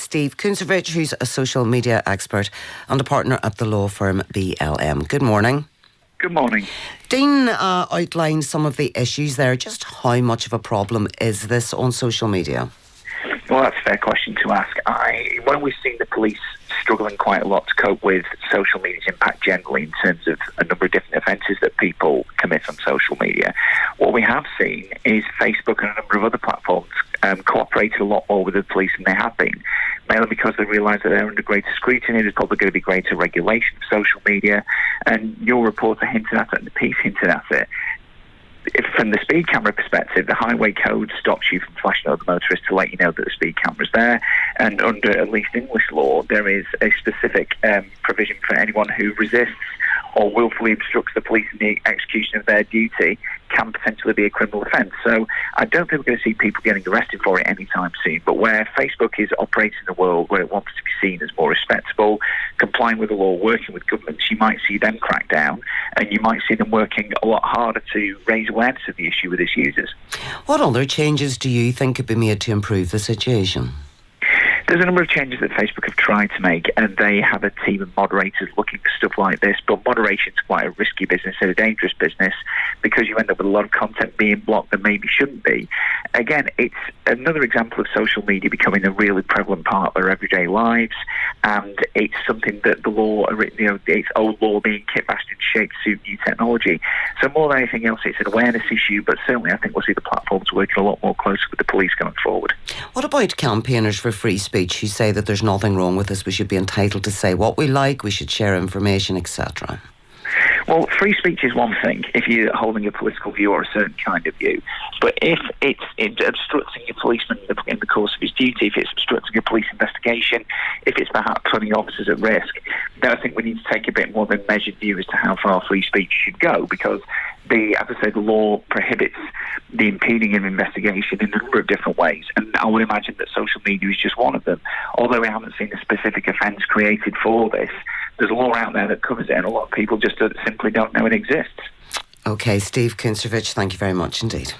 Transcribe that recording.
Steve Kuncewicz, who's a social media expert and a partner at the law firm BLM. Good morning. Good morning. Dean outlined some of the issues there. Just how much of a problem is this on social media? Well, that's a fair question to ask. When we've seen the police struggling quite a lot to cope with social media's impact generally in terms of a number of different offences that people commit on social media, what we have seen is Facebook and a number of other platforms cooperated a lot more with the police than they have been, mainly because they realise that they're under greater scrutiny. There's probably going to be greater regulation of social media, and your reporter hinted at it and the piece hinted at it. From the speed camera perspective, the highway code stops you from flashing over the motorist to let you know that the speed camera's there. And under at least English law, there is a specific provision for anyone who resists or willfully obstructs the police in the execution of their duty can potentially be a criminal offence. So I don't think we're going to see people getting arrested for it anytime soon. But where Facebook is operating in a world where it wants to be seen as more respectable, complying with the law, working with governments, you might see them crack down, and you might see them working a lot harder to raise awareness of the issue with its users. What other changes do you think could be made to improve the situation? There's a number of changes that Facebook have tried to make, and they have a team of moderators looking for stuff like this. But moderation is quite a risky business and a dangerous business because you end up with a lot of content being blocked that maybe shouldn't be. Again, it's another example of social media becoming a really prevalent part of our everyday lives, and it's something that the law, it's old law being kit-bashed and shaped to suit new technology. So more than anything else, it's an awareness issue, but certainly I think we'll see the platforms working a lot more closely with the police going forward. What about campaigners for free speech who say that there's nothing wrong with this, we should be entitled to say what we like, we should share information, etc.? Well, free speech is one thing if you're holding a political view or a certain kind of view. But if it's obstructing a policeman in the course of his duty, if it's obstructing a police investigation, if it's perhaps putting officers at risk, then I think we need to take a bit more of a measured view as to how far free speech should go, because as I say, the law prohibits the impeding of investigation in a number of different ways, and I would imagine that social media is just one of them. Although we haven't seen a specific offence created for this, there's a law out there that covers it, and a lot of people just simply don't know it exists. OK, Steve Kuncewicz, thank you very much indeed.